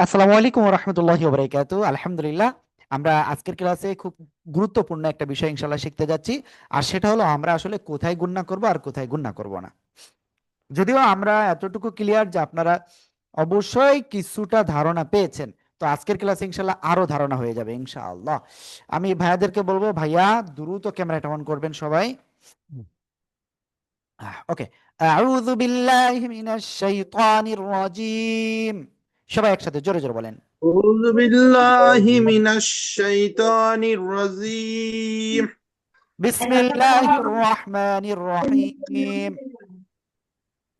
আসসালামু আলাইকুম রহমতুল্লাহি ওয়া আলহামদুলিল্লাহ। আমরা আজকের ক্লাসে খুব গুরুত্বপূর্ণ একটা বিষয় ইনশাল্লাহ শিখতে যাচ্ছি। আর সেটা হলো আমরা আসলে কোথায় গুণনা করব আর কোথায় গুণনা করব না। যদিও আমরা এতটুকু ক্লিয়ার যে আপনারা অবশ্যই কিছুটা ধারণা পেয়েছেন, তো আজকের ক্লাসে ইনশাল্লাহ আরো ধারণা হয়ে যাবে ইনশাআল্লাহ। আমি ভাইয়াদেরকে বলবো, ভাইয়া দ্রুত ক্যামেরাটা অন করবেন সবাই। ওকে। আউযু বিল্লাহি মিনাশ শাইতানির রাজিম। সবাই একসাথে জোরে জোরে বলেন। أعوذ بالله من الشيطان الرجيم. বিসমিল্লাহির রহমানির রহিম।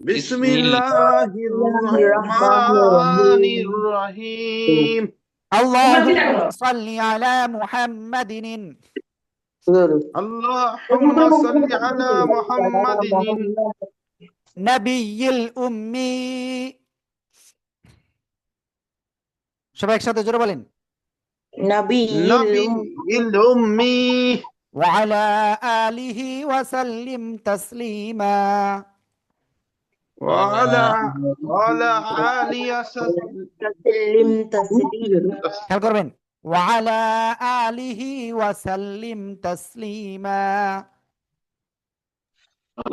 بسم الله الرحمن الرحيم. আল্লাহুম্মা সাল্লি আলা মুহাম্মাদিন اللهم صل على محمد নাবিয়্যিল উম্মি। সবাই একসাথে জোরে বলেন। نبي الأمي ওয়া আলা আলিহি ওয়া সাল্লিম তাসলিমা। وعلى آله খেয়াল করবেন। ওয়া আলা আলিহি ওয়া সাল্লিম তাসলিমা।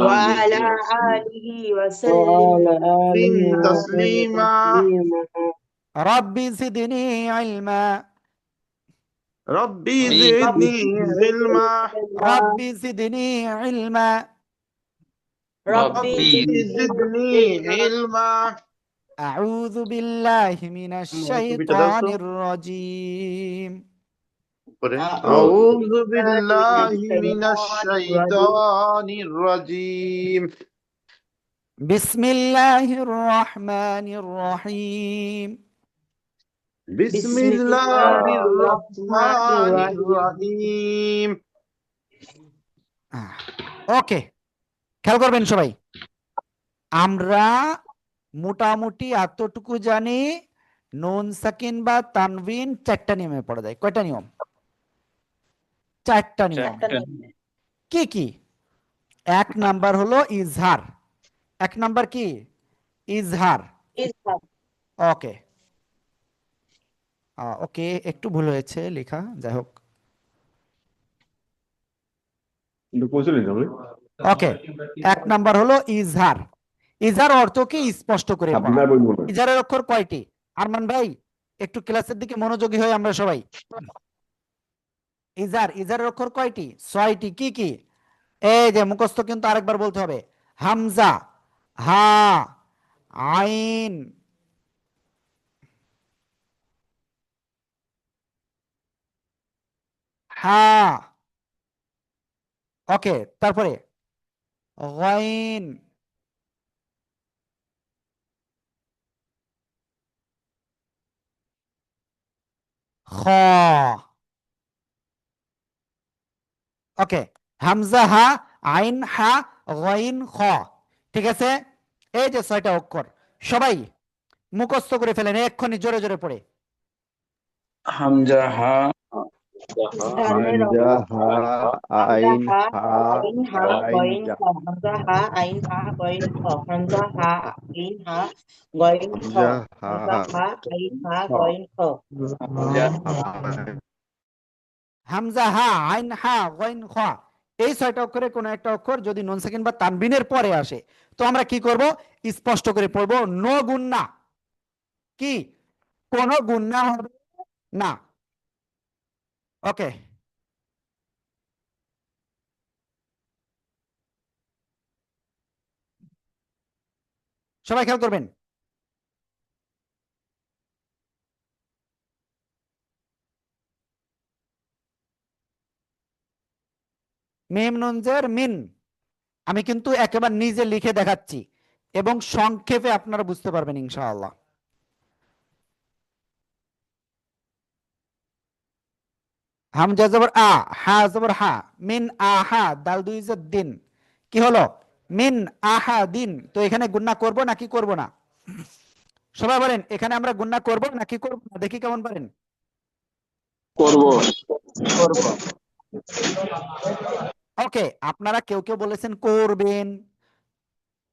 وعلى آله وسلم تسليما. রব্বি জিদনি ইলমা। ربي زدني علما. রব্বি জিদনি ইলমা। ربي ربي زدني علما. আউযু বিল্লাহি মিনাশ শাইতানির রাজীম। أعوذ بالله من الشيطان الرجيم. বিসমিল্লাহির রহমানির রহিম। بسم الله الرحمن الرحيم. ওকে, খেয়াল করবেন সবাই। আমরা মোটামুটি এতটুকু জানি, নুন সাকিন বা তানবিন চারটা নিয়মে পড়া যায়। কয়টা নিয়ম? চারটা নিয়ম। কি কি? এক নাম্বার হলো ইজহার। এক নাম্বার কি? ইজহার। ওকে ওকে, একটু ভুল হয়েছে লেখা, যাই হোক। ওকে, এক নাম্বার হলো ইজহার। ইজহার অর্থ কি? স্পষ্ট করে পড়া। ইজহারের অক্ষর কয়টি? আরমান ভাই একটু ক্লাসের দিকে মনোযোগী হই আমরা সবাই। ইজহারের অক্ষর কয়টি? 6টি। কি কি? এই যে মুখস্থ কিন্তু আরেকবার বলতে হবে। হামজা, হা, আইন, হা। ওকে, তারপরে গাইন, খ। ওকে, হামজা, হা, আইন, হা, গাইন, খ। ঠিক আছে, এই যে 6টা অক্ষর সবাই মুখস্থ করে ফেলেন এক্ষুনি জোরে জোরে পড়ে। হামজা হা হামজা হা আইন হা গাইন গইন খ হামজা হা আইন হা গইন খ হামজা হা আইন হা গইন খ হামজা হা আইন হা গইন খ হামজা, হা, আইন, হা, গইন, খ। এই 6টা অক্ষরে কোনো একটা অক্ষর যদি নুন সাকিন বা তানবিনের পরে আসে, তো আমরা কি করব? স্পষ্ট করে পড়বো, নো গুন্না। কি? কোনো গুন্না হবে না। ওকে, সবাই খেয়াল করবেন। মিম নুন জের মিন। আমি কিন্তু একেবারে নিজে লিখে দেখাচ্ছি এবং সংক্ষেপে আপনারা বুঝতে পারবেন ইনশাআল্লাহ। হামজা জবর আ, হা জবর হা, মিন আহা, দাল দুই জের দিন। কি হলো? মিন আহা দিন। তো এখানে গুন্না করব নাকি করব না? সবাই বলেন, এখানে আমরা গুন্না করব নাকি করব না? দেখি কেমন পারেন। করব। ওকে, আপনারা কেউ কেউ বলেছেন করবেন।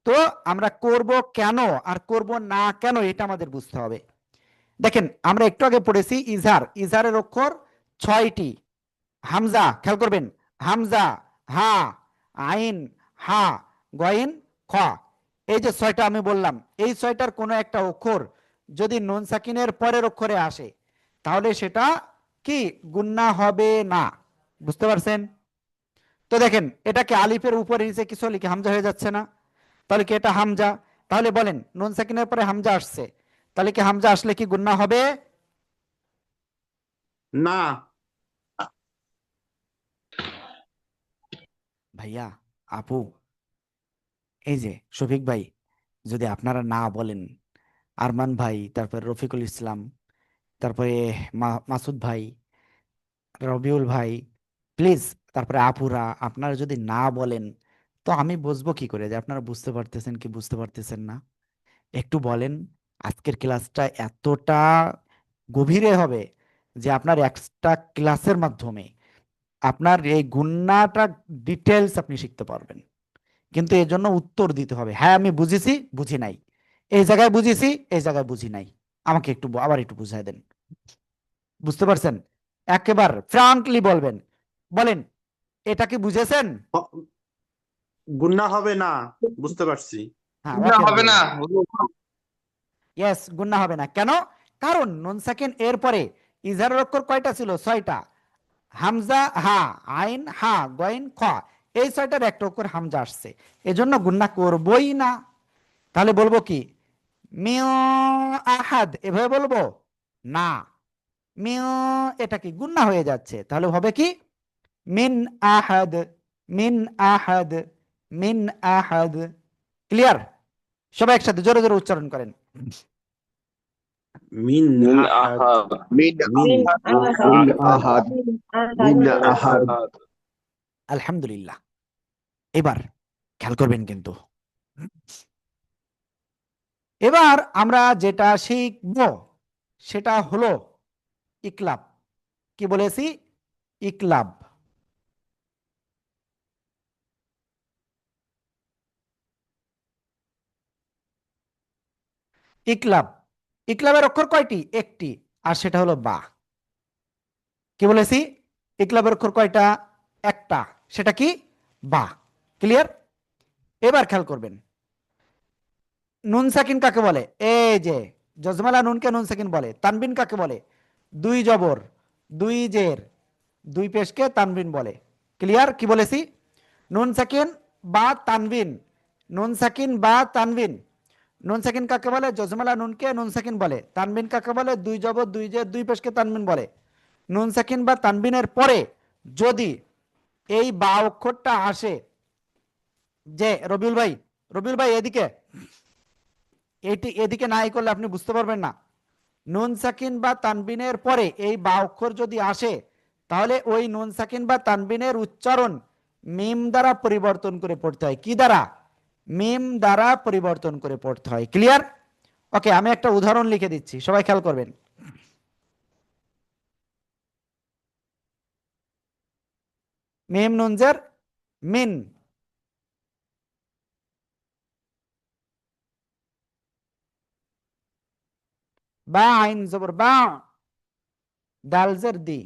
তো আমরা করব কেন আর করব না কেন এটা আমাদের বুঝতে হবে। দেখেন আমরা একটু আগে পড়েছি ইজহার, ইজহারের অক্ষর 6টি। হামজা, খেয়াল করবেন, হামজা, হা, আইন, হা, গয়েন, খ। এই যে 6টা আমি বললাম, এই 6টার কোনো একটা অক্ষর যদি নুন সাকিনের পরের অক্ষরে আসে তাহলে সেটা কি গুন্না হবে না। বুঝতে পারছেন? তো দেখেন এটাকে আলিফের উপরে নিচে কিছু লিখে হামজা হয়ে যাচ্ছে না? তাহলে কি এটা হামজা? তাহলে বলেন নুন সাকিনের পরে হামজা আসছে, তাহলে কি হামজা আসলে কি গুন্না হবে? না। ভাইয়া, আপু, এই যে শফিক ভাই, যদি আপনারা না বলেন, আরমান ভাই, তারপরে রফিকুল ইসলাম, তারপরে মাসুদ ভাই, রবিউল ভাই, প্লিজ, তারপরে আপুরা, আপনারা যদি না বলেন তো আমি বুঝবো কি করে যে আপনারা বুঝতে পারতেছেন কি বুঝতে পারতেছেন না? একটু বলেন। আজকের ক্লাসটা এতটা গভীরে হবে যে আপনার এক্সট্রা ক্লাসের মাধ্যমে আপনার এই গুন্নাটা ডিটেলস আপনি শিখতে পারবেন। কিন্তু এর জন্য উত্তর দিতে হবে, হ্যাঁ আমি বুঝেছি, বুঝি নাই, এই জায়গায় বুঝেছি, এই জায়গায় বুঝি নাই, আমাকে একটু আবার একটু বুঝাই দেন। বুঝতে পারছেন? একেবারে ফ্রাঙ্কলি বলবেন, বলেন এটা কি বুঝেছেন? গুন্না হবে না, বুঝতে পারছি। হ্যাঁ, না ওকে, হবে না। ইয়েস, গুন্না হবে না। কেন? কারণ নুন সাকিন এর পরে ইজহারের অক্ষর কয়টা ছিল? 6টা। হামজা, হা, আইন, হা, গয়েন, খ, এই 6টার একটা অক্ষর হামজা আসছে, এজন্য গুন্না করবই না। তাহলে বলবো কি মিও আহাদ, এভাবে বলবো না। মিও, এটা কি গুন্না হয়ে যাচ্ছে, তাহলে হবে কি মিন আহাদ, মিন আহাদ, মিন আহাদ। ক্লিয়ার? সবাই একসাথে জোরে জোরে উচ্চারণ করেন। মিন মিন আহাদ, আহাদ। মিন মিন আহাদ, আহাদ, মিন মিন আহাদ। আহাদ। আলহামদুলিল্লাহ। এবার খেয়াল করবেন কিন্তু, এবার আমরা যেটা শিখব সেটা হলো ইকলাব। কি বলেছি? ইকলাব। ইকলাব, ইকলাবের অক্ষর কয়টি? একটি, আর সেটা হলো বা। কি বলেছি? ইকলাবের অক্ষর কয়টা? একটা, সেটা কি? বা। ক্লিয়ার? এবার খেয়াল করবেন, নুন সাকিন কাকে বলে? এই যে জজমালা নুনকে নুন সাকিন বলে। তানবিন কাকে বলে? 2 জবর 2 জের 2 পেশকে তানবিন বলে। ক্লিয়ার? কি বলেছি? নুন সাকিন বা তানবিন, নুন সাকিন বা তানবিন। নুন সাকিন কাকে বলে? জজমালা নুনকে নুন সাকিন বলে। তানবিন কাকে বলে? 2 জবর 2 জের 2 পেশকে তানবিন বলে। নুন সাকিন বা তানবিনের পরে যদি এই বা অক্ষরটা আসে, যে রবিউল ভাই, রবিউল ভাই এদিকে, এদিকে নাই করলে আপনি বুঝতে পারবেন না। নুন সাকিন বা তানবিনের পরে এই বা অক্ষর যদি আসে তাহলে ওই নুন সাকিন বা তানবিনের উচ্চারণ মিম দ্বারা পরিবর্তন করে পড়তে হয়। কি দ্বারা? মিম দ্বারা পরিবর্তন করে পড়তে হয়। ক্লিয়ার? ওকে, আমি একটা উদাহরণ লিখে দিচ্ছি, সবাই খেয়াল করবেন। মিম নুন জের মিন, বা আইন জবর বা, দাল জের দি,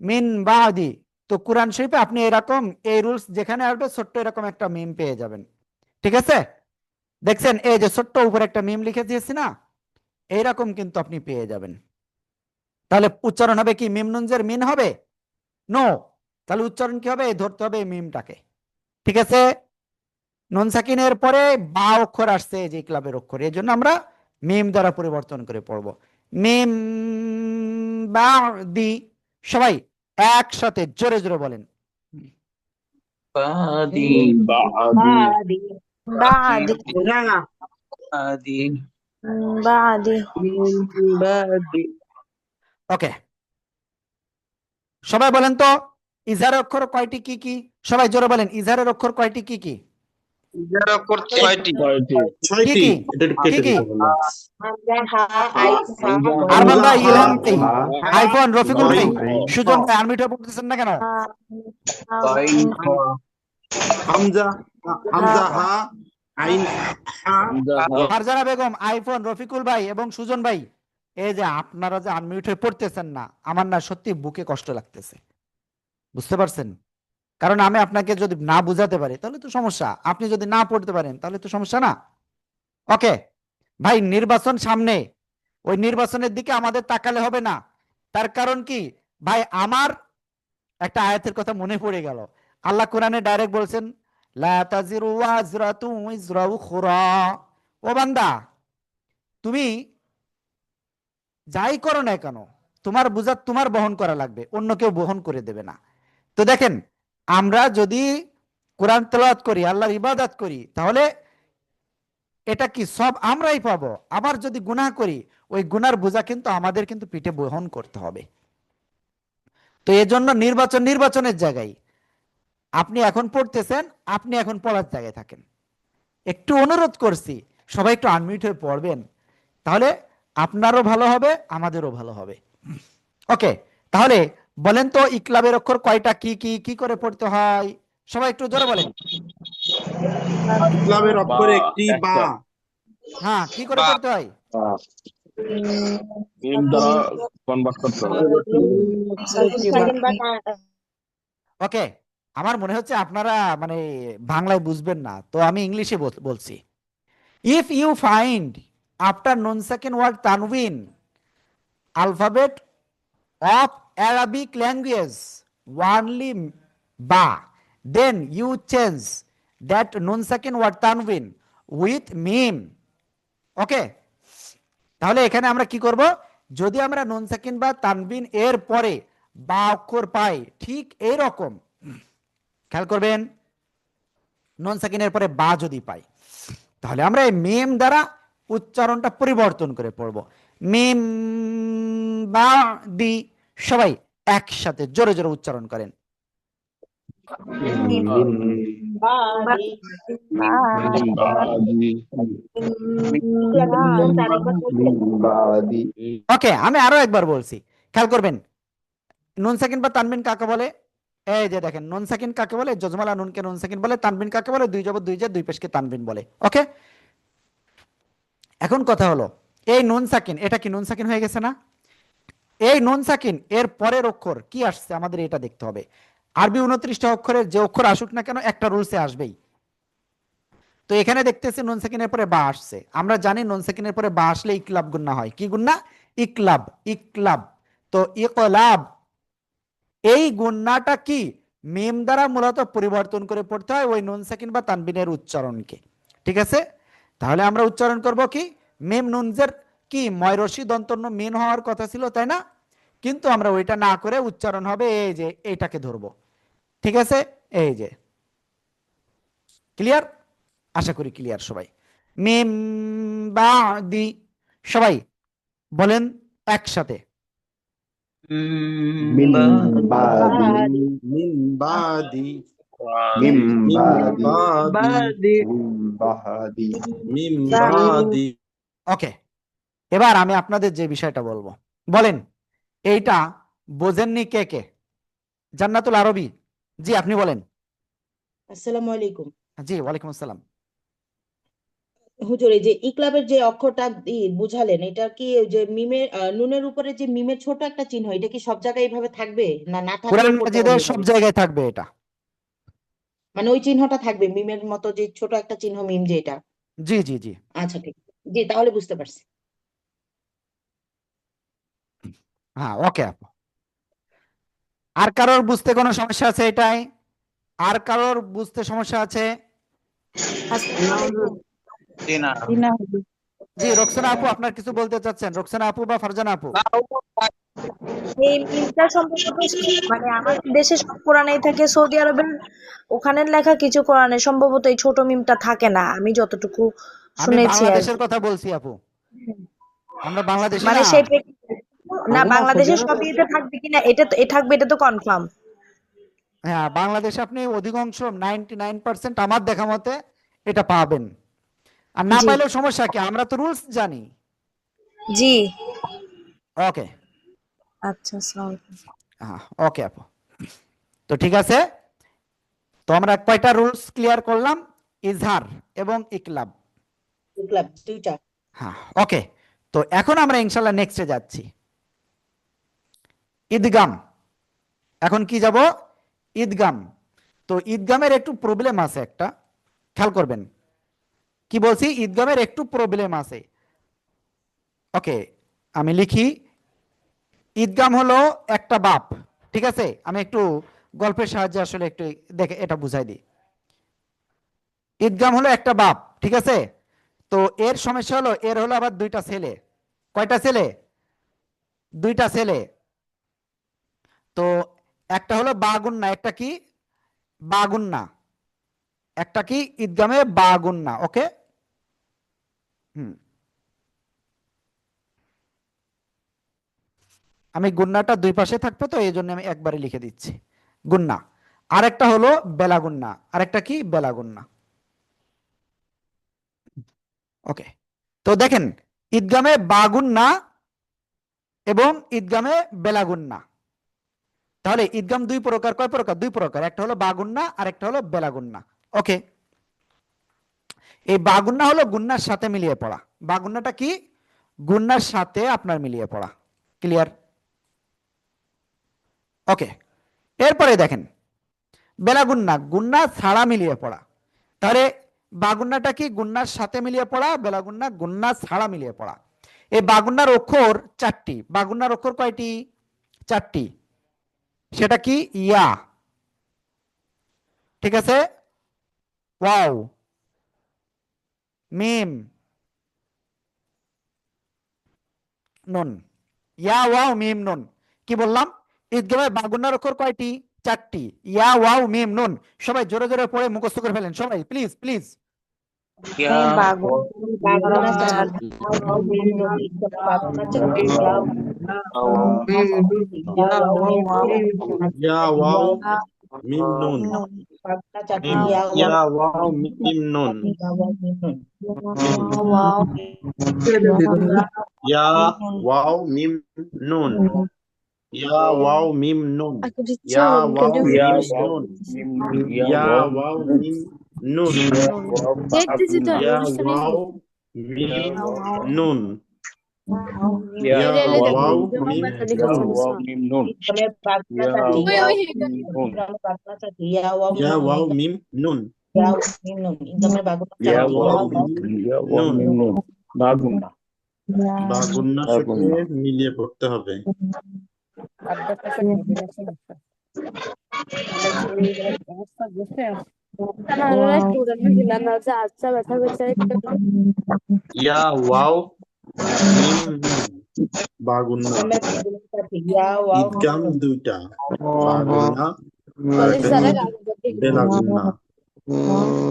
মিন বাদি। তো কোরআন শরীফে আপনি এরকম এই রুলস যেখানে আসবে ছোট্ট এরকম একটা মিম পেয়ে যাবেন। ঠিক আছে? দেখছেন এই যে ছোট্ট উপরে একটা মিম লিখে দিয়েছি না, এইরকম কিন্তু আপনি পেয়ে যাবেন। তাহলে উচ্চারণ হবে কি? মিম নুনজের মিন হবে? নো। তাহলে উচ্চারণ কি হবে? ধরতে হবে এই মিমটাকে। ঠিক আছে? নুন সাকিনের পরে বা অক্ষর আসছে, যে ক্লাবের অক্ষর, এই জন্য আমরা মিম দ্বারা পরিবর্তন করে পড়ব। মিম বা দি। সবাই একসাথে জোরে জোরে বলেন। বাদি। মিন বাদি, বাদি, না, বাদি। বাদি। মিন বাদি। ওকে, সবাই বলেন তো ইজহারের অক্ষর কয়টি কি কি? সবাই জোরে বলেন, ইজহারের অক্ষর কয়টি কি কি? ইজার অক্ষর 6টি। কি 6টি। কি? এটা একটু কি কেটে কি? দিতে বললাম। হামজা, হা, আইন, হা, আরমান হামজা, ভাই, হা, ইলহাম ভাই, হা, আইফোন, রফিকুল ভাই, গইন, সুজন ভাই, আনমিউট হয়ে পড়তেছেন না কেন? গইন, খ। হামজা, হামজা, হা, আইন, হা, হামজা, হা। ফারজানা বেগম, আইফোন, রফিকুল ভাই এবং সুজন ভাই, এই যে আপনারা যে আনমিউট হয়ে পড়তেছেন না, আমার না সত্যি বুকে কষ্ট লাগতেছে, বুঝতে পারছেন? কারণ আমি আপনাকে যদি না বুঝাতে পারি তাহলে তো সমস্যা, আপনি যদি না পড়তে পারেন তাহলে তো সমস্যা না। ওকে ভাই, নির্বাচন সামনে, ওই নির্বাচনের দিকে আমাদের তাকালে হবে না। তার কারণ কি ভাই, আমার একটা আয়াতের কথা মনে পড়ে গেল। আল্লাহ কোরআনে ডাইরেক্ট বলছেন, লা তাজিরু ওয়াজরাতু উইজরা উখরা। ও বান্দা, তুমি যাই করো না কেন, তোমার বোঝা তোমার বহন করা লাগবে, অন্য কেউ বহন করে দেবে না। তো দেখেন, আমরা যদি কোরআন তেলাওয়াত করি, আল্লাহর ইবাদত করি, তাহলে এটা কি সব আমরাই পাবো। আবার যদি গুনাহ করি, ওই গুনার বোঝা কিন্তু আমাদের কিন্তু পিঠে বহন করতে হবে। তো এজন্য নির্বাচনের জায়গায় আপনি এখন পড়তেছেন, আপনি এখন পড়ার জায়গায় থাকেন। একটু অনুরোধ করছি, সবাই একটু আনমিউট হয়ে পড়বেন, তাহলে আপনারও ভালো হবে, আমাদেরও ভালো হবে। ওকে, তাহলে বলেন তো ইকলাবের অক্ষর কয়টা, কি কি কি করে পড়তে হয়? সবাই একটু জোরে বলেন। ইকলাবের অক্ষর একটি বা। হ্যাঁ, কি করে বা পড়তে হয়? মিম দ্বারা কনভার্ট করতে হবে। সেকেন্ড বা ওকে, আমার মনে হচ্ছে আপনারা মানে বাংলায় বুঝবেন না, তো আমি ইংলিশে বলছি। If you find after noon second word তানউইন alphabet of Arabic language only ba, then you change that nun second word tanwin with mim. ওকে, তাহলে এখানে আমরা কি করব, যদি আমরা নুন সাকিন বা তানবিন এর পরে বা অক্ষর পাই, ঠিক এই রকম খেয়াল করবেন, নুন সাকিনের পরে বা যদি পাই, তাহলে আমরা এই মিম দ্বারা উচ্চারণটা পরিবর্তন করে পড়ব। মিম বা দি, সবাই একসাথে জোরে জোরে উচ্চারণ করেন। মিম বাদি। মিম বাদি মিম বাদি। ওকে, আমি আরো একবার বলছি, খেয়াল করবেন। নুন সাকিন বা তানবিন কাকে বলে? এই যে দেখেন, নুন সাকিন কাকে বলে? জজমালা নুনকে নুন সাকিন বলে। তানবিন কাকে বলে? দুই জবর দুই জের দুই পেশকে তানবিন বলে। ওকে, এখন কথা হলো, এই নুন সাকিন, এটা কি নুন সাকিন হয়ে গেছে না? এই নুন সাকিন এর পরের অক্ষর কি আসছে আমাদের এটা দেখতে হবে। আরবি 29টা অক্ষরের যে অক্ষর আসুক না কেন, একটা রুলসে আসবেই। তো এখানে দেখতেছি নুন সাকিনের পরে বা আসছে, আমরা জানি নুন সাকিনের পরে বা আসলে ইকলাব গুন্না হয়। কি গুন্না? ইকলাব, ইকলাব। তো ইকলাব, এই গুন্নাটা কি মিম দ্বারা মূলত পরিবর্তন করে পড়তে হয় ওই নুন সাকিন বা তানবিনের উচ্চারণকে। ঠিক আছে, তাহলে আমরা উচ্চারণ করব কি, মিম নুনজের কি ময়রসি দন্তন্য মিন হওয়ার কথা ছিল, তাই না? কিন্তু আমরা ওইটা না করে উচ্চারণ হবে এই যে এইটাকে ধরবো। ঠিক আছে, এই যে ক্লিয়ার, আশা করি ক্লিয়ার সবাই। মিম বাদি, সবাই বলেন একসাথে। মিম বাদি বাদি মিন বাদি। মিম মিন বাদি বাদি। মিম বাদি। মিন বাদি। ওকে, এবার আমি আপনাদের যে বিষয়টা বলবো, বলেন এইটা বোঝেননি কে কে? জান্নাতুল আরবি, জি আপনি বলেন। আসসালামু আলাইকুম। জি ওয়ালাইকুম আসসালাম। হুজুর, এই যে ইকলাবের যে অক্ষরটা বুঝালেন, এটা কি ওই যে মিমের নুনের উপরে যে মিমের ছোট একটা চিহ্ন, এটা কি সব জায়গায় এইভাবে থাকবে, না না কোরআন থাকলেও পড়তে মাজিদে পারবে সব এভাবে? জায়গায় থাকবে এটা। মানে ওই চিহ্নটা থাকবে মিমের মতো, যে ছোট একটা চিহ্ন মিম যেটা? জি জি জি। আচ্ছা, ঠিক। জি, তাহলে বুঝতে পারছি। হ্যাঁ, ওকে আপু। আর কারোর বুঝতে কোনো সমস্যা আছে এটাই? আর কারোর বুঝতে সমস্যা আছে? জি না। জি, রোকসানা আপু আপনার কিছু বলতে চাচ্ছেন? রোকসানা আপু বা ফারজানা আপু? এই মিমটা সম্ভবত মানে আমাদের দেশে সব কোরআনেই থাকে, সৌদি আরবের ওখানের লেখা কিছু কোরআনে সম্ভবত এই ছোট মিমটা থাকে না, আমি যতটুকু আমি শুনেছি আর বাংলাদেশের কি। কথা বলছি আপু, আমরা বাংলাদেশি মানে না। সেই না, বাংলাদেশের সব ইয়েতে থাকবে কিনা এটা তো থাকবে, এটা তো কনফার্ম। হ্যাঁ, বাংলাদেশে আপনি অধিকাংশ 99% আমার দেখা মতে এটা পাবেন। আর না জি পাইলেও সমস্যা কি, আমরা তো রুলস জানি। জি। ওকে, আচ্ছা, আসসালামু আলাইকুম। হ্যাঁ ওকে আপু। তো ঠিক আছে, তো আমরা কয়টা রুলস ক্লিয়ার করলাম? ইজহার এবং ইকলাব। ইকলাব দুইটা। হ্যাঁ ওকে। তো এখন আমরা ইনশাল্লাহ নেক্সটে যাচ্ছি, ঈদগাম। এখন কি যাব? ঈদগাম। তো ঈদগামের একটু প্রবলেম আছে, একটা খেয়াল করবেন। কি বলছি? ঈদগামের একটু প্রবলেম আছে। ওকে, আমি লিখি, ঈদগাম হলো একটা বাপ। ঠিক আছে, আমি একটু গল্পের সাহায্যে আসলে একটু দেখে এটা বুঝাই দিই। ঈদগাম হলো একটা বাপ, ঠিক আছে। তো এর সমস্যা হলো, এর হলো আবার দুইটা ছেলে। কয়টা ছেলে? দুইটা ছেলে। তো একটা হলো বাগুন্না, একটা কি? বাগুন্না। একটা কি? ঈদগামে বাগুন্না। ওকে, হুম, আমি গুন্নাটা দুই পাশে থাকবে, তো এই জন্য আমি একবারে লিখে দিচ্ছি গুন্না। আরেকটা হলো বেলাগুন্না। আরেকটা কি? বেলাগুন্না। ওকে, তো দেখেন, ঈদগামে বাগুন্না এবং ঈদগামে বেলাগুন্না। তাহলে ঈদগাম দুই প্রকার। কয় প্রকার? দুই প্রকার। একটা হলো বাগুন্না আর একটা হলো বেলাগুন্না। ওকে, এই বাগুন্না হলো গুন্নার সাথে মিলিয়ে পড়া। বাগুন্নাটা কি? গুন্নার সাথে আপনার মিলিয়ে পড়া। ক্লিয়ার? ওকে, এরপরে দেখেন বেলাগুন্না, গুন্না ছাড়া মিলিয়ে পড়া। তাহলে বাগুন্নাটা কি? গুন্নার সাথে মিলিয়ে পড়া। বেলাগুন্না গুন্না ছাড়া মিলিয়ে পড়া। এই বাগুন্নার অক্ষর চারটি। বাগুন্নার অক্ষর কয়টি? চারটি। সেটা কি? ইয়া, ঠিক আছে, ওয়াও, মিম, নুন। ইয়া, ওয়াও, মিম, নুন। কি বললাম? ঈদগামে বাগুন্নার অক্ষর কয়টি? চারটি। ইয়া, ওয়াও, মিম, নুন। সবাই জোরে জোরে পড়ে মুখস্থ করে ফেলেন সবাই, প্লিজ প্লিজ। ইয়া বাগুনা চারটি, ইয়া ওয়াও মিম নুন। ঈদগামে বাগুনা চারটি, ইয়া ওয়াও মিম নুন। ইয়া ওয়াও মিম নুন। বাগুনা চারটি, মিম। ইয়া ইয়া ওয়াও মিম নুন। ওয়াও মিম নুন। মিম। ইয়া ওয়াও মিম নুন। ইয়া ওয়াও মিম নুন। ইয়া ওয়াও মিম নুন। ইয়া ওয়াও মিম নুন। ইয়া ওয়াও মিম নুন। ইয়া ওয়াও মিম নুন। ঈদগামে বাগুনা চারটি, ইয়া বাগুনা চারটি, ইয়া ওয়াও ইয়া মিম ওয়াও নুন। মিম নুন। ইয়া ওয়াও মিম নুন। ঈদগামে বাগুনা ইয়া চারটি, ইয়া ওয়াও ওয়াও মিম নুন। বাগুন্নার সাথে মিলিয়ে পড়তে হবে। ইয়া ওয়াও মিম নুন। বাগুন্না। ঈদগামে বাগুনা চারটি, ইয়া ওয়াও মিম ঈদগাম নুন। দুইটা, বাগুন্না আর একটা কি? বেলাগুন্না।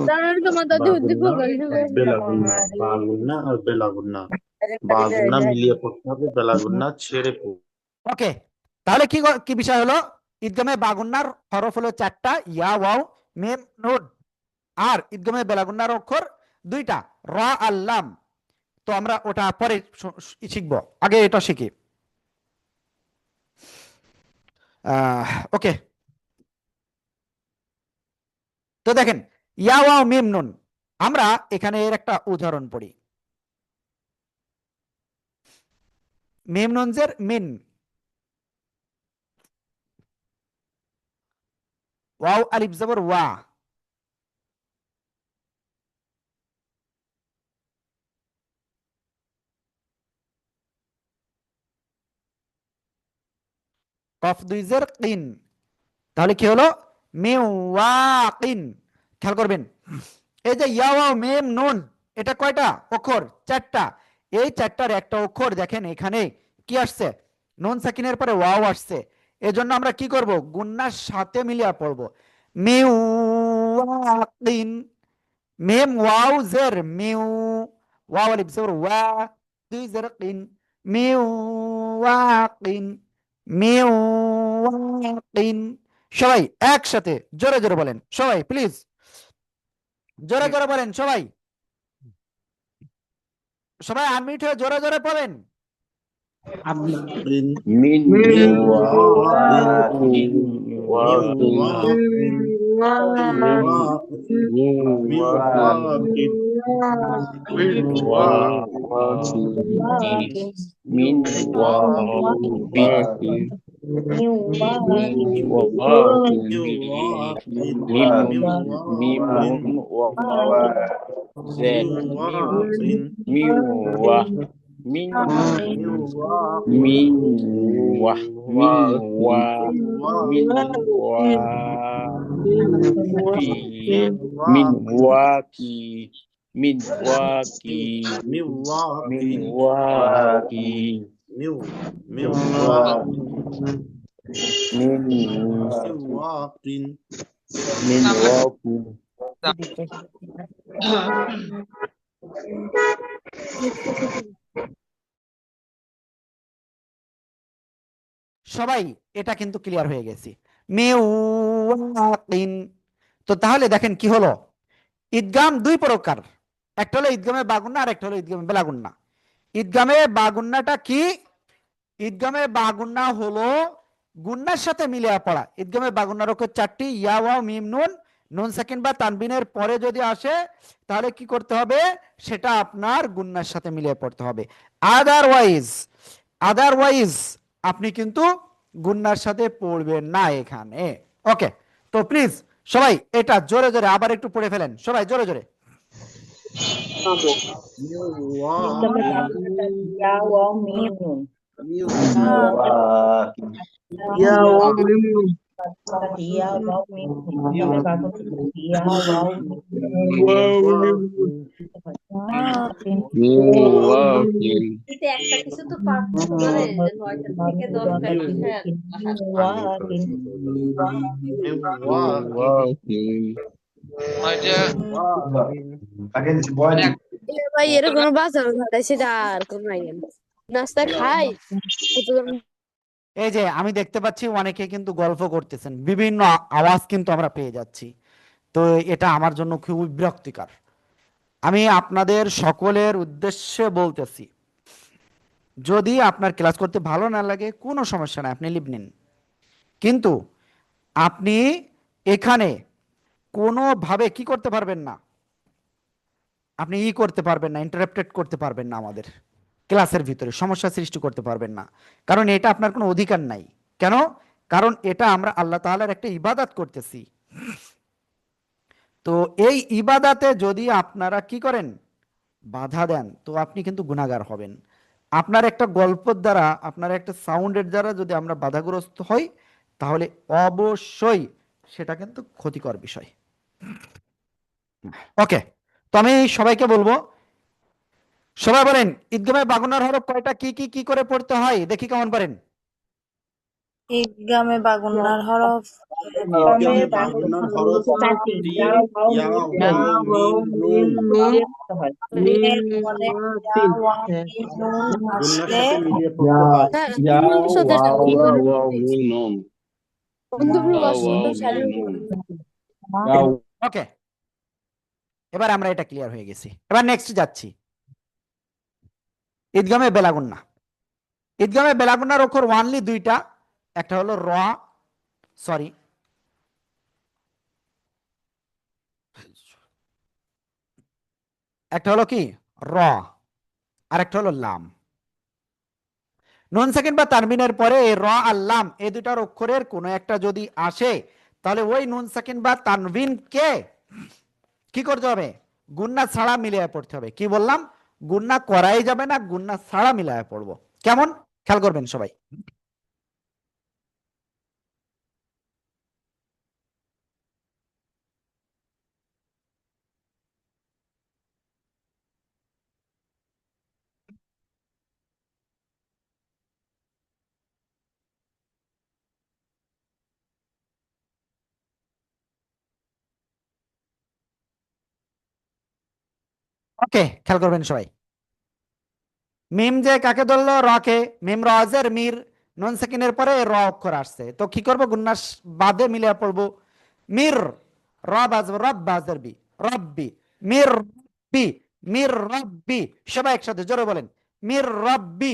বাগুন্না, বেলাগুন্না, বাগুন্না আর বেলাগুন্না। বাগুন্না মিলিয়ে পড়তে হবে, বেলাগুন্না ছেড়ে পড়তে। ওকে, তাহলে কি কি বিষয় হলো? ঈদগামে বাগুন্নার হরফ হলো চারটা, ইয়া, ওয়াও, মিম, নুন। আর ঈদগামে বেলাগুন্নার অক্ষর দুইটা, র আর লাম। তো আমরা ওটা পরে শিখবো, আগে এটা শিখি। ওকে, তো দেখেন, ইয়া, ওয়াও, মিম, নুন। আমরা এখানে এর একটা উদাহরণ পড়ি। মিম নুনজের মিন, ওয়াও আলিফ জবর ওয়া, কফ দুই জের কিন। তাহলে কি হলো? মিওয়াকিন। খেয়াল করবেন, এই যে ইয়া, ওয়াও, মিম, নুন, এটা কয়টা অক্ষর? চারটা। এই চারটার একটা অক্ষর দেখেন এখানে কি আসছে? নুন সাকিনের পরে ওয়াও আসছে। এজন্য আমরা কি করব? গুন্নার সাথে মিলিয়ে পড়বো। মিওয়াকিন। মিম ওয়াও জের মিউ, ওয়াও আলিফ জবর ওয়া, দুই জের কিন। মিওয়াকিন, মিওয়াকিন। সবাই একসাথে জোরে জোরে বলেন সবাই, প্লিজ জোরে জোরে বলেন সবাই। সবাই আনমিউট হয়ে জোরে জোরে পড়েন। মিন, মিন মিওয়াকিন, মিওয়াকিন, মিওয়াকিন, মিওয়াকিন, من সবাই এটা কিন্তু ক্লিয়ার হয়ে গেছি। মিওয়াকিন। তো তাহলে দেখেন কি হলো, ঈদগাম দুই প্রকার, একটা হলো ঈদগামে বাগুন্না আর একটা হলো ঈদগামে বেলাগুন্না। ঈদগামে বাগুন্নাটা কি? ঈদগামে বাগুন্না হলো গুন্নার সাথে মিলিয়ে পড়া। ঈদগামে বাগুন্নার অক্ষর চারটি, ইয়া ওয়াও মিম নুন। নুন সাকিন বা তানবিনের পরে যদি আসে তাহলে কি করতে হবে, সেটা আপনার গুন্নার সাথে মিলিয়ে পড়তে হবে। আদারওয়াইজ আপনি কিন্তু গুন্নার সাথে পড়বেন না এখানে। ওকে, তো প্লিজ সবাই এটা জোরে জোরে আবার একটু পড়ে ফেলেন, সবাই জোরে জোরে। ঈদগামে বাগুন্নাটা ইয়া ওয়াও মিম নুন। ইয়া ওয়াও মিম নুন। ঈদগামে বাগুন্নাটা ইয়া ওয়াও একটা কিছু তো পারতো ধরে যে 9টা থেকে 10টা ভাই এর কোনো বাজার ঘাটাই সেটা আর কোন নাই নাস্তা খাই। এই যে আমি দেখতে পাচ্ছি অনেকে কিন্তু গল্প করতেছেন, বিভিন্ন আওয়াজ কিন্তু আমরা পেয়ে যাচ্ছি। তো এটা আমার জন্য খুবই বিরক্তিকর। আমি আপনাদের সকলের উদ্দেশ্যে বলতেছি, যদি আপনার ক্লাস করতে ভালো না লাগে কোনো সমস্যা নাই, আপনি লিভ নিন, কিন্তু আপনি এখানে কোনোভাবে কি করতে পারবেন না, আপনি করতে পারবেন না, ইন্টারাপ্টেড করতে পারবেন না, আমাদের ক্লাসের ভিতরে সমস্যা সৃষ্টি করতে পারবেন না, কারণ এটা আপনার কোনো অধিকার নাই। কেন? কারণ এটা আমরা আল্লাহ তাআলার একটা ইবাদত করতেছি। তো এই ইবাদাতে যদি আপনারা কি করেন, বাধা দেন, তো আপনি কিন্তু গুনাহগার হবেন। আপনার একটা গল্পের দ্বারা, আপনার একটা সাউন্ডের দ্বারা যদি আমরা বাধাগ্রস্ত হই, তাহলে অবশ্যই সেটা কিন্তু ক্ষতিকর বিষয়। ওকে, তো আমি সবাইকে বলবো, সবাই বলেন ঈদগামে বাগুন্নার হরফ কয়টা, কি কি কি করে পড়তে হয়, দেখি কেমন পারেন। ঈদগামে বাগুন্নার হরফ ঈদগামে বাগুন্নার হরফ চারটি, চারটি, ইয়া ইয়া ওয়াও ওয়াও মিম নুন। এরপরে ইয়া ওয়াও মিম নুন গুন্নার আসলে সাথে মিলিয়ে পড়তে হয়। ওকে, এবার আমরা এটা ক্লিয়ার হয়ে গেছি। এবার নেক্সট যাচ্ছি, ঈদগামে বেলাগুন্না। ঈদগামে বেলাগুন্নার অক্ষর ওয়ানলি দুইটা, একটা হলো র, সরি একটা হলো কি র, আর একটা হলো লাম। নুন সাকিন বা তানবিনের পরে এই র আর লাম এই দুটার অক্ষরের কোনো একটা যদি আসে, তাহলে ওই নুন সাকিন বা তানবিনকে কি করতে হবে, গুন্না ছাড়া মিলিয়ে পড়তে হবে। কি বললাম, গুন্না করাই যাবে না, গুন্না ছাড়া মিলিয়ে পড়বো। কেমন, খেয়াল করবেন সবাই। ওকে, খেয়াল করবেন সবাই। মিম যে কাকে ধরলো, রকে। মিম রজের মির, নুন সাকিনের পরে র অক্ষর আসছে, তো কি করবো, গুন্নাস বাদে মিলিয়ে পড়বো। মির র বাজব, রব বাজের বি, রব্বি, মির রব্বি, মির রব্বি। সবাই একসাথে জোরে বলেন, মির রব্বি,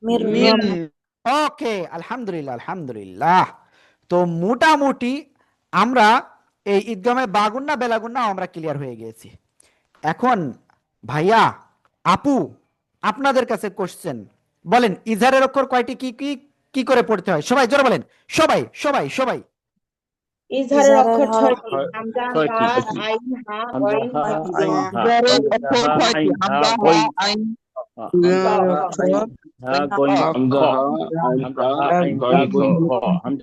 মির মিম ওকে, আলহামদুলিল্লাহ আলহামদুলিল্লাহ। তো মোটামুটি আমরা এই ঈদগামে বাগুন্না বেলাগুন্না আমরা ক্লিয়ার হয়ে গিয়েছি। এখন ভাইয়া, আপু, আপনাদের কাছে কোশ্চেন, বলেন ইজহারের অক্ষর কয়টি, কি কি কি করে পড়তে হয়? সবাই জোরে বলেন, সবাই সবাই সবাই। ইজহারের ইজহারের অক্ষর হরফ ছয়টি। হামজা, ছয়টি। হা, আইন, হা, গইন, খ। আইন হা ইজহারের অক্ষর হা ছয়টি। আইন হা হামজা, হা, গইন আইন, খ, খ। আইন হা গইন খ হামজা, হা, আইন, হামজা হা, হা আইন হা গইন, গইন খ। খ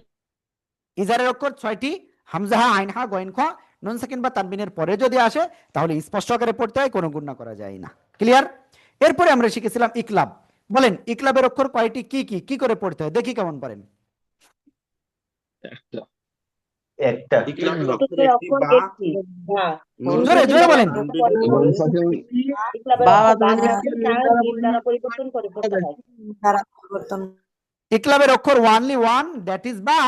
ইজহারের অক্ষর ছয়টি, হামজা হা আইন হা গইন খ। নুন সাকিন বা তানবিনের পরে যদি আসে তাহলে স্পষ্ট আকারে পড়তে হয়, কোনো গুণনা করা যায় না। ক্লিয়ার? এরপরে আমরা শিখেছিলাম ইকলাব। বলেন ইকলাবের অক্ষর কয়টি, কি কি কি করে পড়তে হয়, দেখি কেমন পারেন। একটা ইকলাবের অক্ষর ইকলাবের একটি অক্ষর বা একটি। বা। নুন জোরে সাকিন জোরে বা বলেন। তানবিনের পরে নুন সাকিন ইকলাবের বাবা অক্ষর বা তুমি ধাতুর কাল মিম দ্বারা পরিবর্তন করে পড়তে হয়। দ্বারা পরিবর্তন। ইকলাবের অক্ষর ওয়ানলি ওয়ান, দ্যাট ইজ বা।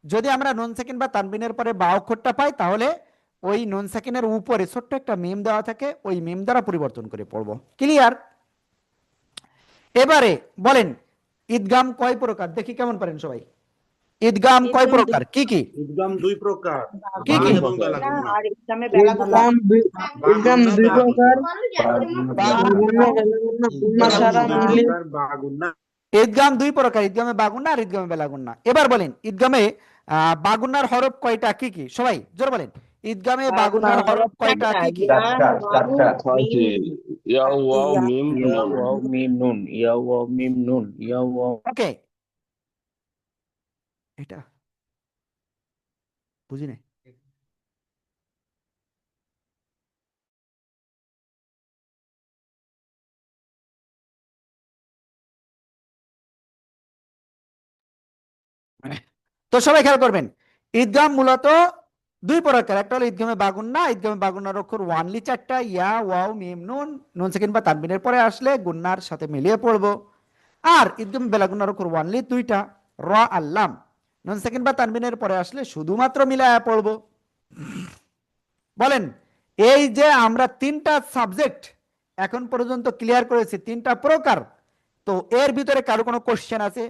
যদি আমরা নুন সাকিন বা তানবিনের পরে বা অক্ষরটা পাই তাহলে ওই নুন সাকিনের উপরে ছোট্ট একটা মিম দেওয়া থাকে, ওই মিম দ্বারা পরিবর্তন করে পড়বো। ক্লিয়ার? এবারে বলেন ঈদগাম কয় প্রকার, দেখি কেমন পারেন সবাই। ঈদগাম কয় ঈদগাম প্রকার, কি কি ঈদগাম দুই প্রকার, কি বা কি? এবং বেলাগুন্না। আর ইসলামে বেলাগুন্না। ইসলাম বাগুন্না দুই প্রকার, বেলাগুন্না। বাগুন্না বেলাগুন্না গুন্না ঈদগাম ছাড়া দুই মিলে প্রকার, বাগুন্না। ঈদগাম দুই প্রকার, ঈদগামে বাগুন্না আর ঈদগামে বেলাগুন্না। এবার বলেন ঈদগামে বাগুন্নার হরফ কয়টা, কি কি? সবাই জোরে বলেন ঈদগামে বাগুন্নার বাগুন্নার হরফ হরফ কয়টা, চারটা। কি কি? ইয়া, চারটা ওয়াউ, ছয়টি। মিম। ইয়া, ওয়াও, ইয়া মিম, ইয়া নুন। ওয়াও মিম নুন, ইয়া ওয়াও মিম নুন, ইয়া ওয়াও। ওকে, এটা বুঝি নাই। তো সবাই খেয়াল করবেন, ঈদগাম মূলত দুই প্রকার, একটা হলো ঈদগামে বাগুন্না, ঈদগামে বাগুন্নার অক্ষর ওয়ানলি চারটা, ইয়া ওয়াও মিম নুন, নুন সেকেন্ড বা তানবিনের পরে আসলে গুন্নার সাথে মিলিয়ে পড়বো। আর ঈদগামে বেলাগুন্নার অক্ষর ওয়ানলি দুইটা, র আল্লাম, নুন সেকেন্ড বা তানবিনের পরে আসলে শুধুমাত্র মিলায়া পড়বো। বলেন এই যে আমরা তিনটা সাবজেক্ট এখন পর্যন্ত ক্লিয়ার করেছি, তিনটা প্রকার, তো এর ভিতরে কারো কোনো কোশ্চেন আছে?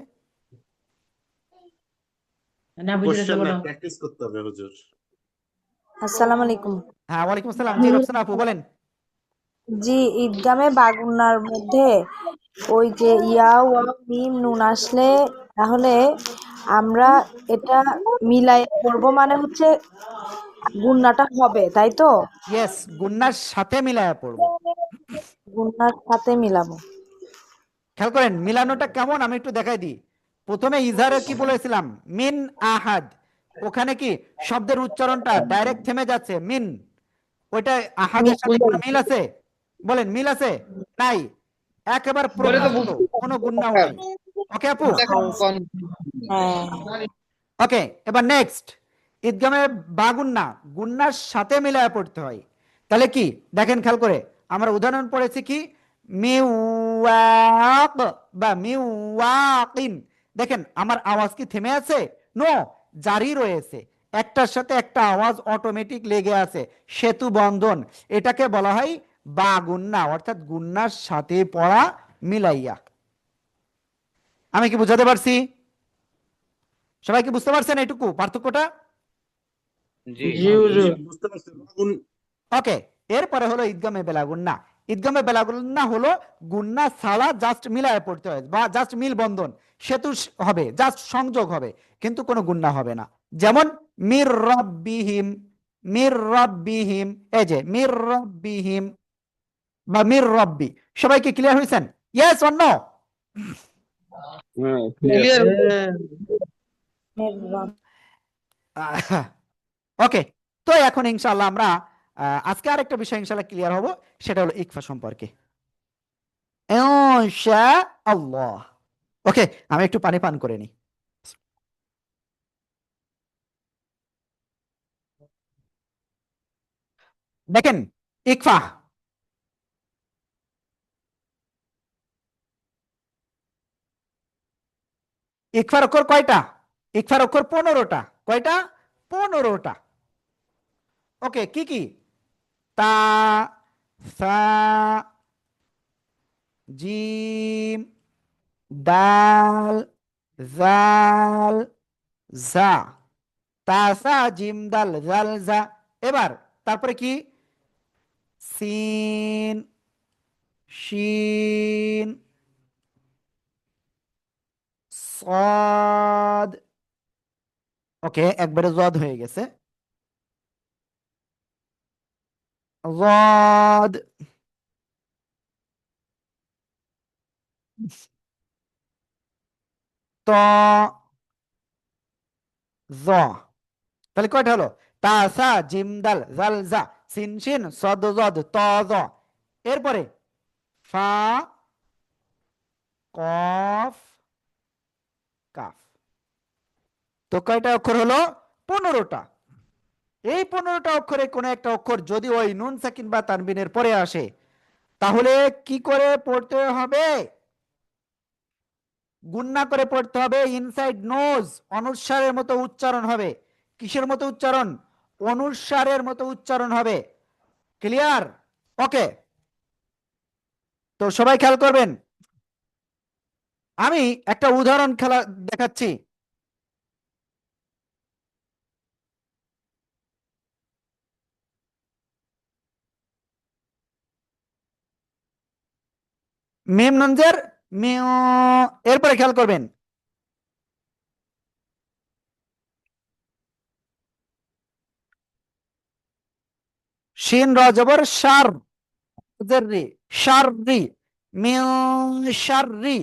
কোশ্চেন নাই, প্র্যাকটিস করতে হবে হুজুর। আসসালামু আলাইকুম। হ্যাঁ, ওয়ালাইকুম আসসালাম। জি রোকসানা আপু বলেন। জি, ঈদগামে বাগুন্নার মধ্যে ওই যে ইয়া ওয়া মিম নুন আসলে তাহলে আমরা এটা মিলাই পড়বো, মানে হচ্ছে গুন্নাটা হবে, তাই তো? ইয়েস, গুন্নার সাথে মিলায়া পড়বো। গুন্নার সাথে মিলাবো। খেয়াল করেন মিলানোটা কেমন, আমি একটু দেখাই দিই। প্রথমে ইজহারে কি বলেছিলাম, মিন আহাদ, ওখানে কি শব্দের উচ্চারণটা ডাইরেক্ট থেমে যাচ্ছে, মিন। ওইটা আহাদের সাথে কোনো মিল আছে? বলেন মিল আছে? নাই, একেবারে প্রকাশ্য, কোনো গুন্নাও নাই। ওকে আপু? হ্যাঁ, ওকে, এবার নেক্সট ঈদগামে বাগুন্না, গুন্নার সাথে মিলায়া পড়তে হয়। তাহলে কি দেখেন খেয়াল করে, আমরা উদাহরণ পড়েছি কি, মিওয়াক বা মিওয়াকিন। দেখেন আমার আওয়াজ কি থেমে আছে? নো, জারি রয়েছে, একটার সাথে একটা আওয়াজ অটোমেটিক লেগে আছে, সেতু বন্ধন। এটাকে বলা হয় বাগুন্না, অর্থাৎ গুন্নার সাথে পড়া মিলাইয়া। আমি কি বুঝাতে পারছি? সবাই কি বুঝতে পারছেন এইটুকু পার্থক্যটা? জি জি, বুঝতে পারছি। ওকে, এরপরে হলো ঈদগামে বেলাগুন্না। ঈদগামে বেলাগুন্না হলো গুন্না ছাড়া জাস্ট মিলায় পড়তে হয়, বা জাস্ট মিল বন্ধন, সেতু হবে, জাস্ট সংযোগ হবে, কিন্তু কোনো গুন্না হবে না। যেমন মির রব্বিহিম, মির রব্বিহিম, এই যে মির রব্বিহিম বা মির রব্বি। সবাই কি ক্লিয়ার হয়েছেন? Yes or no? Clear. Okay, তো এখন ইনশাআল্লাহ আমরা আজকে আরেকটা বিষয় ইনশাআল্লাহ ক্লিয়ার হব, সেটা হলো ইকফা সম্পর্কে ইনশাআল্লাহ। ওকে, আমি একটু পানি পান করে নিই। দেখেন ইকফা, ইকফার অক্ষর কয়টা? ইকফার অক্ষর 15টা। কয়টা? 15টা। ওকে, কি কি? তা, সা, জিম, দাল জাল জা, তাসা জিম দাল জাল জা। এবার তারপরে কি? সিন শিন সদ। ওকে, একবারে জদ হয়ে গেছে। জদ, ত, জ। তাহলে কয়টা হলো? তা সা জিম দাল জাল জা, সিন শিন সদ জদ ত জ। এরপরে ফা কফ কাফ। তো কয়টা অক্ষর হলো? 15টা। এই 15টা অক্ষরে কোন একটা অক্ষর যদি ওই নুন সাকিন বা তানবিনের পরে আসে, তাহলে কি করে পড়তে হবে? গুণনা করে পড়তে হবে। ইনসাইড নোজ, অনুস্বারের মতো উচ্চারণ হবে। কিসের মতো উচ্চারণ? অনুস্বারের মতো উচ্চারণ হবে। ক্লিয়ার? ওকে, তো সবাই খেয়াল করবেন। আমি একটা উদাহরণ খেলা দেখাচ্ছি। মিম নঞ্জের মিও। এরপরে খেয়াল করবেন, শিন র জবর শার, রি শাররি, মিও শাররি,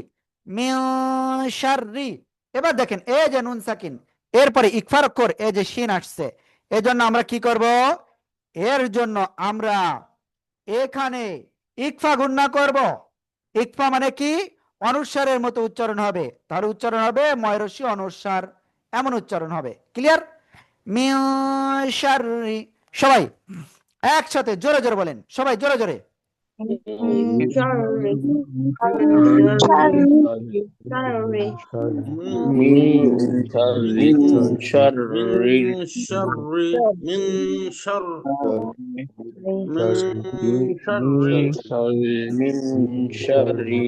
মিও শাররি। এবার দেখেন, এই যে নুন সাকিন, এরপরে ইকফার অক্ষর এই যে শিন আসছে, এজন্য আমরা কি করব? এর জন্য আমরা এখানে ইকফা গুণনা করব। ইকফা মানে কি? অনুস্বারের মতো উচ্চারণ হবে। তার উচ্চারণ হবে ময়রসি অনুস্বার, এমন উচ্চারণ হবে। ক্লিয়ার? মিও শাররি। সবাই একসাথে জোরে জোরে বলেন, সবাই জোরে জোরে। Sorry. Sorry. মিন শাররি।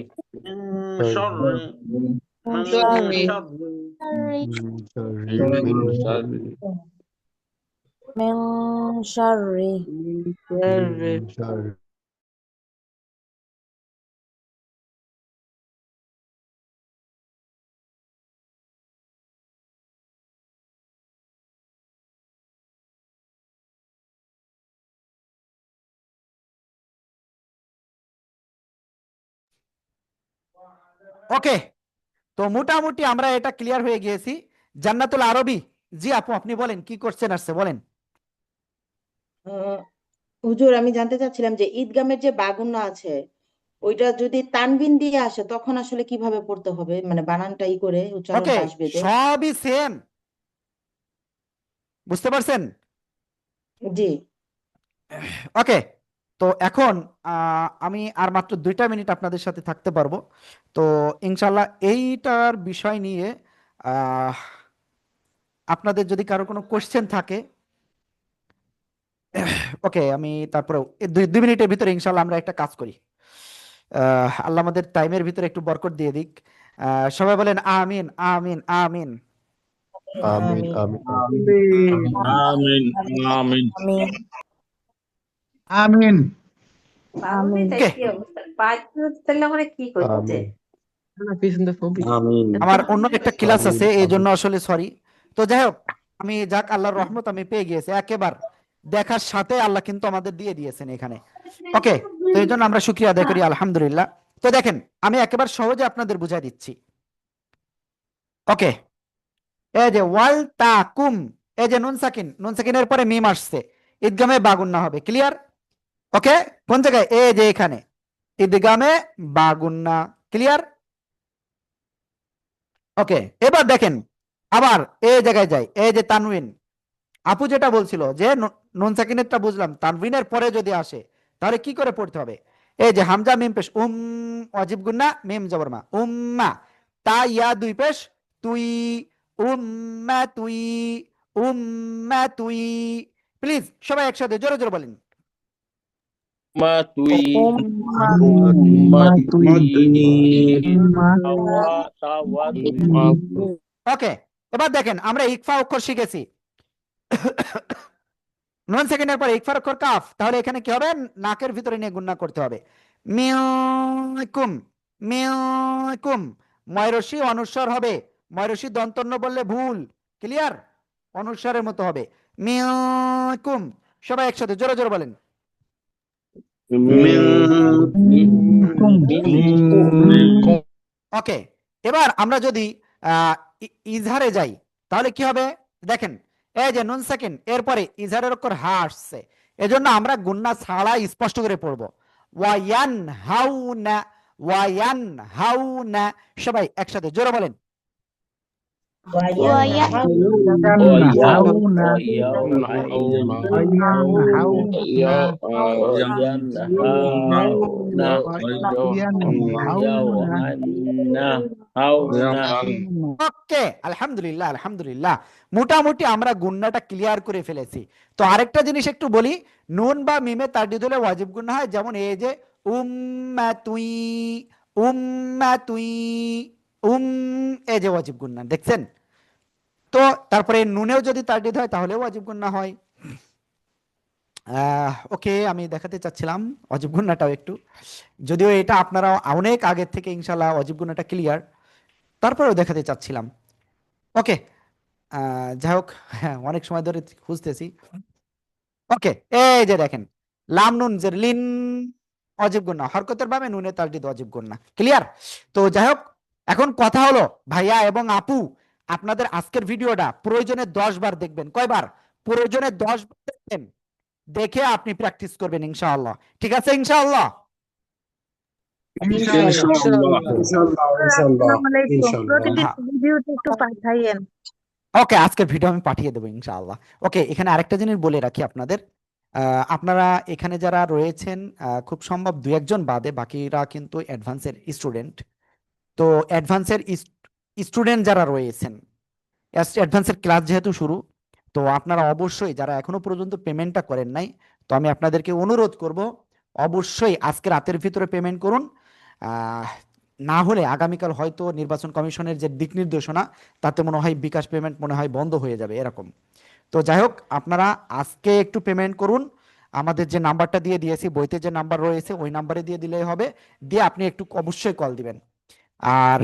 ওকে, তো মোটামুটি আমরা এটা ক্লিয়ার হয়ে গিয়েছি। জান্নাতুল আরবি, জি আপু আপনি বলেন কি কোশ্চেন আসছে, বলেন। আহ, হুজুর, আমি জানতে চাচ্ছিলাম যে ঈদগামের যে বাগুন্না আছে, ওইটা যদি তানবিন দিয়ে আসে তখন আসলে কিভাবে পড়তে হবে, মানে বানানটা ই করে উচ্চারণ ওকে, পাশ বেঁধে। সবই সেম, বুঝতে পারছেন? জি। ওকে, তো এখন আমি আর মাত্র 2টা মিনিট আপনাদের সাথে থাকতে পারবো। তো ইনশাল্লাহ এইটার বিষয় নিয়ে আহ, আপনাদের যদি কারো কোনো কোশ্চেন থাকে, ওকে, আমি তারপরে 2 মিনিটের ভিতরে ইনশাল্লাহ আমরা একটা কাজ করি। আল্লাহ আমাদের টাইমের ভিতরে একটু বরকত দিয়ে দিক। সবাই বলেন আমিন আমিন আমিন। আমিন। আমিন আমিন আমিন। Amin. বাবুমি তাই ওকে, কি অবস্থা? তাহলে আমরা কি করতে? আমিন আমার অন্য একটা ক্লাস আমিন আছে এই আমিন জন্য আসলে সরি। তো যাই হোক, আমি যাক আল্লাহর রহমত আমি পেয়ে গিয়েছি একেবার দেখার সাথে, আল্লাহ কিন্তু আমাদের দিয়ে দিয়েছেন এখানে। ওকে, তো এই জন্য আমরা শুকরিয়া আদায় করি আলহামদুলিল্লাহ। তো দেখেন, আমি একেবারে সহজে আপনাদের বুঝাই দিচ্ছি। ওকে, এই যে ওয়াল তাকুম, এই যে নুন সাকিন, নুন সাকিনের পরে মিম আসছে, ঈদগামে বাগুন্না হবে। ক্লিয়ার? ওকে, কোন জায়গায়? এই যে এখানে ঈদগামে বাগুন্না। ক্লিয়ার? ওকে, এবার দেখেন, আবার এই জায়গায় যাই, এই যে তানউইন, আপু যেটা বলছিল যে নুন সাকিনেরটা বুঝলাম, তানউইনের পরে যদি আসে তাহলে কি করে পড়তে হবে? এই যে হামজা মিম পেশ অজিব গুন্না মিম জবর মা উম্মা, তা ইয়া দুই পেশ তুই, উম্মা তুই, উম্মা তুই। প্লিজ সবাই একসাথে জোরে জোরে বলেন। matui মাতুই tawa tawatu ওকে, এবার দেখেন আমরা ইকফা অক্ষর শিখেছি। নুন সেকেন্ডের পরে ইকফার অক্ষর কাফ, তাহলে এখানে কি হবে? নাকের ভিতরে নিয়ে গুণনা করতে হবে। মিয়াকুম, মিয়াকুম। ময়রসি অনুস্বর হবে, ময়রসি দন্তন্য বললে ভুল, ক্লিয়ার? অনুস্বরের মতো হবে মিয়াকুম। সবাই একসাথে জোরে জোরে বলেন। ওকে, এবার আমরা যদি ইজহারে যাই তাহলে কি হবে? দেখেন এই যে নুন সেকেন্ড এরপরে ইজহারের অক্ষর হা আসছে, এজন্য আমরা গুন্না ছাড়া স্পষ্ট করে পড়বো ওয়ায়ান হাউনা, ওয়ায়ান হাউনা। সবাই একসাথে জোরে বলেন। ওকে, আলহামদুলিল্লাহ আলহামদুলিল্লাহ, মোটামুটি আমরা গুন্নাটা ক্লিয়ার করে ফেলেছি। তো আরেকটা জিনিস একটু বলি, নুন বা মিমে তারডিদ হলে ওয়াজিব গুন্না হয়, যেমন এই যে উম্মাতুই, উম্মাতুই, এই যে ওয়াজিব গুন্না দেখছেন। তো তারপরে নুনেও যদি তারডিদ হয় তাহলে ওয়াজিব গুন্না হয়। ওকে, আমি দেখাতে চাচ্ছিলাম ওয়াজিব গুন্নাটাও একটু, যদিও এটা আপনারা অনেক আগের থেকে ইনশাল্লাহ ওয়াজিব গুন্নাটা ক্লিয়ার, তারপরেও দেখাতে চাচ্ছিলাম। ওকে, যাই হোক, হ্যাঁ অনেক সময় ধরে খুঁজতেছি। ওকে, এই যে দেখেন লাম নুন জের লিন, ওয়াজিব গুন্না, হরকতের ভাবে নুনে তারডিদ ওয়াজিব গুন্না, ক্লিয়ার? তো যাই হোক, এখন কথা হলো ভাইয়া এবং আপু, আপনাদের আজকের ভিডিওটা প্রয়োজনে 10 বার দেখবেন। কয়বার? প্রয়োজনে 10 বার দেখবেন, দেখে আপনি প্র্যাকটিস করবেন ইনশাআল্লাহ। ঠিক আছে ইনশাআল্লাহ? প্রতিটি হ্যাঁ, ভিডিওতে একটু পাঠাইয়েন। ওকে, আজকের ভিডিও আমি পাঠিয়ে দেবো ইনশাআল্লাহ। ওকে, এখানে আরেকটা জিনিস বলে রাখি আপনাদের, আপনারা এখানে যারা রয়েছেন খুব সম্ভব 2-1 জন বাদে বাকিরা কিন্তু অ্যাডভান্সের স্টুডেন্ট। তো অ্যাডভান্সের স্টুডেন্ট যারা রয়েছেন, অ্যাডভান্সের ক্লাস যেহেতু শুরু, তো আপনারা অবশ্যই যারা এখনো পর্যন্ত পেমেন্টটা করেন নাই, তো আমি আপনাদেরকে অনুরোধ করব অবশ্যই আজকে রাতের ভিতরে পেমেন্ট করুন। না হলে আগামীকাল হয়তো নির্বাচন কমিশনের যে দিক নির্দেশনা, তাতে মনে হয় বিকাশ পেমেন্ট মনে হয় বন্ধ হয়ে যাবে এরকম। তো যাই হোক, আপনারা আজকে একটু পেমেন্ট করুন। আমাদের যে নাম্বারটা দিয়ে দিয়েছি, বইতে যে নাম্বার রয়েছে ওই নাম্বারে দিয়ে দিলেই হবে, দিয়ে আপনি একটু অবশ্যই কল দিবেন। আর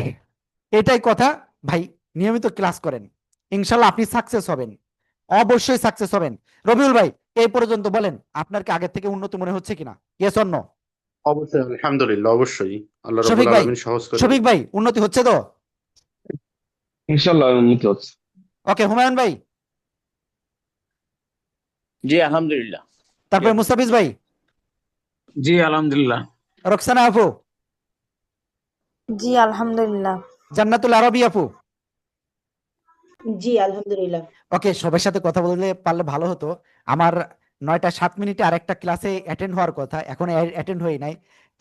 এটাই কথা ভাই, নিয়মিত ক্লাস করেন, ইনশাল্লাহ আপনি সাকসেস হবেন, অবশ্যই সাকসেস হবেন। রবিউল ভাই, এই পর্যন্ত বলেন আপনার কি আগের থেকে উন্নতি মনে হচ্ছে কিনা? Yes or no? অবশ্যই, আলহামদুলিল্লাহ, অবশ্যই আল্লাহ শফিক রাব্বুল ভাই, আলামিন সহজ করে শফিক ভাই উন্নতি হচ্ছে তো? ইনশাআল্লাহ উন্নতি হচ্ছে। ওকে, হুমায়ুন ভাই, জি আলহামদুলিল্লাহ। তারপরে মুস্তাফিজ ভাই, জি আলহামদুলিল্লাহ। রোকসানা আপু, জি আলহামদুলিল্লাহ। জান্নাতুল আরবি আপু। জি আলহামদুলিল্লাহ। ওকে, সবার সাথে কথা বললে পারলে ভালো হতো। আমার 9টা 7 মিনিটে আরেকটা ক্লাসে অ্যাটেন্ড হওয়ার কথা, এখন অ্যাটেন্ড হই নাই।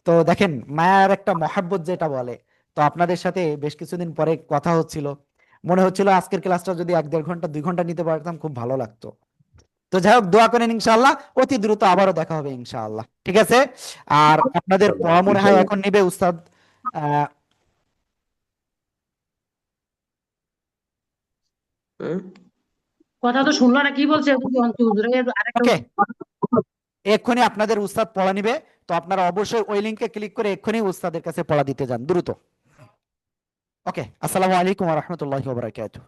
তো দেখেন মায়ার একটা মহাব্বত যেটা বলে, তো আপনাদের সাথে বেশ কিছুদিন পরে কথা হচ্ছিল, মনে হচ্ছিল আজকের ক্লাসটা যদি 1-1.5 ঘন্টা 2 ঘন্টা নিতে পারতাম খুব ভালো লাগতো। তো যাই হোক, দোয়া করেন ইনশাআল্লাহ অতি দ্রুত আবারও দেখা হবে ইনশাআল্লাহ, ঠিক আছে? আর আপনাদের পড়া মনে হয় এখন নিবে উস্তাদ। আহ কথা তো শুনলো না, কি বলছে আরেকটা ওকে, এক্ষুনি আপনাদের উস্তাদ পড়া নিবে, তো আপনারা অবশ্যই ওই লিংকে ক্লিক করে এক্ষুনি উস্তাদের কাছে পড়া দিতে যান দ্রুত। ওকে, আসসালামু আলাইকুম ওয়া রাহমাতুল্লাহি ওয়া বারাকাতুহু।